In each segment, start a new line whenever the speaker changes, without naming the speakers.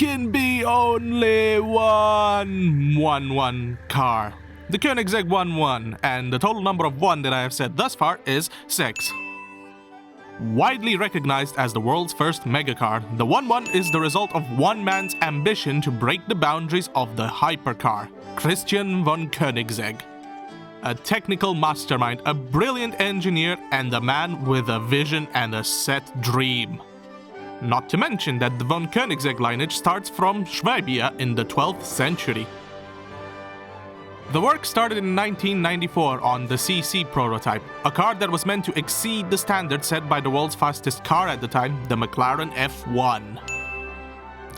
can be only one car. The Koenigsegg 1-1, and the total number of 1 that I have said thus far is 6. Widely recognized as the world's first megacar, the 1-1 is the result of one man's ambition to break the boundaries of the hypercar, Christian von Koenigsegg. A technical mastermind, a brilliant engineer, and a man with a vision and a set dream. Not to mention that the von Koenigsegg lineage starts from Swabia in the 12th century. The work started in 1994 on the CC prototype, a car that was meant to exceed the standard set by the world's fastest car at the time, the McLaren F1.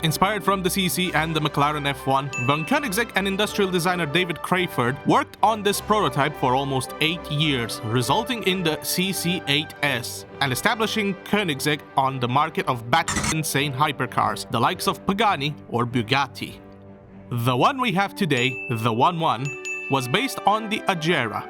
Inspired from the CC and the McLaren F1, von Koenigsegg and industrial designer David Crayford worked on this prototype for almost 8 years, resulting in the CC8S, and establishing Koenigsegg on the market of batshit insane hypercars, the likes of Pagani or Bugatti. The one we have today, the 1-1, was based on the Agera.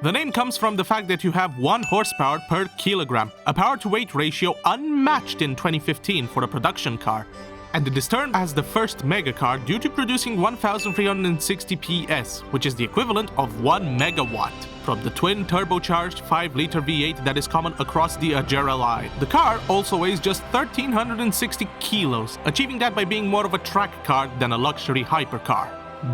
The name comes from the fact that you have 1 horsepower per kilogram, a power-to-weight ratio unmatched in 2015 for a production car. And it is termed as the first megacar due to producing 1,360 PS, which is the equivalent of 1 megawatt, from the twin turbocharged 5-liter V8 that is common across the Agera line. The car also weighs just 1,360 kilos, achieving that by being more of a track car than a luxury hypercar.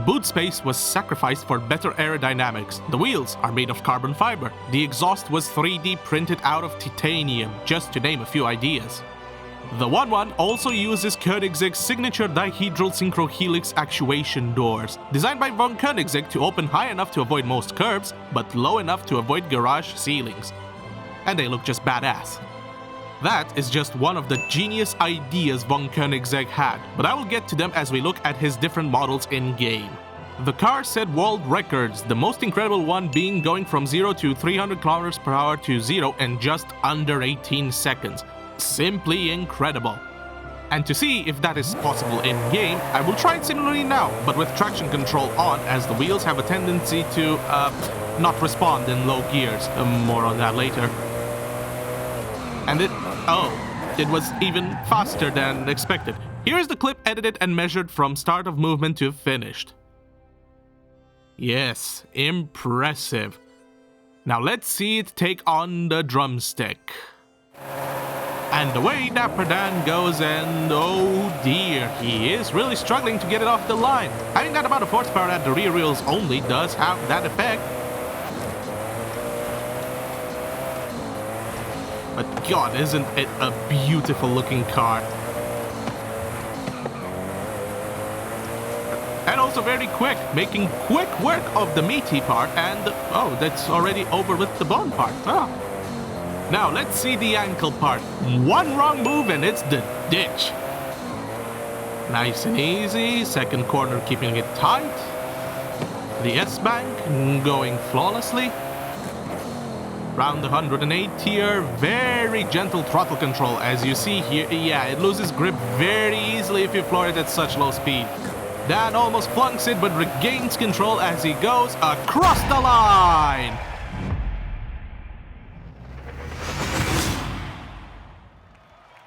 Boot space was sacrificed for better aerodynamics. The wheels are made of carbon fiber. The exhaust was 3D printed out of titanium, just to name a few ideas. The 1-1 also uses Koenigsegg's signature dihedral synchrohelix actuation doors, designed by von Koenigsegg to open high enough to avoid most curbs, but low enough to avoid garage ceilings. And they look just badass. That is just one of the genius ideas von Koenigsegg had, but I will get to them as we look at his different models in-game. The car set world records, the most incredible one being going from 0 to 300 km per hour to 0 in just under 18 seconds. Simply incredible. And to see if that is possible in-game, I will try it similarly now, but with traction control on, as the wheels have a tendency to, not respond in low gears. More on that later. And it was even faster than expected. Here is the clip edited and measured from start of movement to finished. Yes, impressive. Now let's see it take on the drumstick. And away Dapper Dan goes, and oh dear, he is really struggling to get it off the line. Having that amount of horsepower at the rear wheels only does have that effect. But God, isn't it a beautiful looking car? And also very quick, making quick work of the meaty part, and oh, that's already over with the bone part. Oh. Now let's see the ankle part. One wrong move and it's the ditch. Nice and easy, second corner keeping it tight. The S-bank going flawlessly. Round the 108 here, very gentle throttle control as you see here. Yeah, it loses grip very easily if you floor it at such low speed. Dan almost flunks it but regains control as he goes across the line.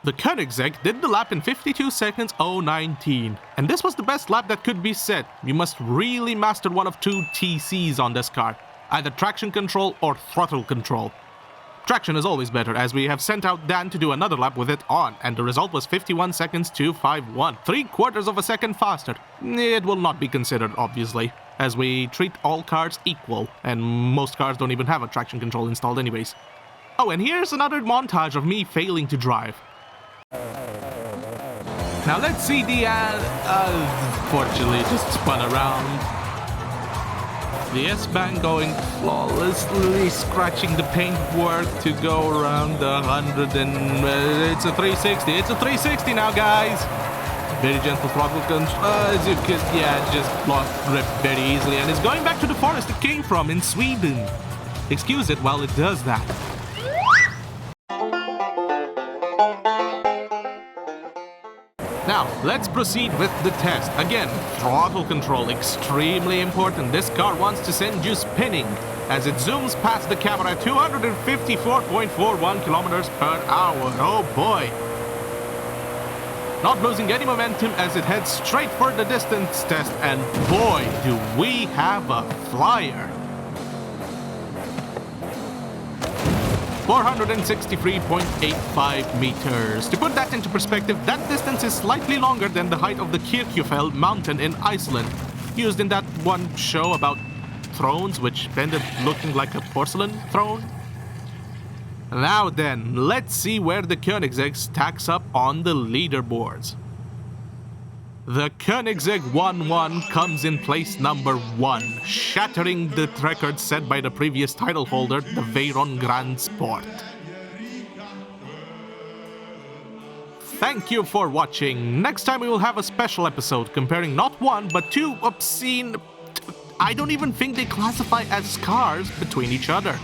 The Koenigsegg did the lap in 52 seconds 019, and this was the best lap that could be set. You must really master one of 2 TCs on this car, either traction control or throttle control. Traction is always better, as we have sent out Dan to do another lap with it on, and the result was 51 seconds 251, 3/4 of a second faster. It will not be considered, obviously, as we treat all cars equal, and most cars don't even have a traction control installed anyways. Oh, and here's another montage of me failing to drive. Now let's see the, fortunately it just spun around. The S-band going flawlessly, scratching the paintwork to go around the 100 and, it's a 360, it's a 360 now guys! Very gentle throttle control, as you could, yeah, just lost grip very easily, and it's going back to the forest it came from in Sweden. Excuse it while it does that. Now, let's proceed with the test. Again, throttle control, extremely important. This car wants to send you spinning as it zooms past the camera at 254.41 kilometers per hour. Oh boy. not losing any momentum as it heads straight for the distance test, and boy, do we have a flyer! 463.85 meters. To put that into perspective, that distance is slightly longer than the height of the Kirkjufell mountain in Iceland, used in that one show about thrones, which ended up looking like a porcelain throne. Now then, let's see where the Koenigsegg stacks up on the leaderboards. The Koenigsegg 1-1 comes in place number 1, shattering the record set by the previous title holder, the Veyron Grand Sport. Thank you for watching. Next time we will have a special episode comparing not one, but two obscene... I don't even think they classify as cars between each other.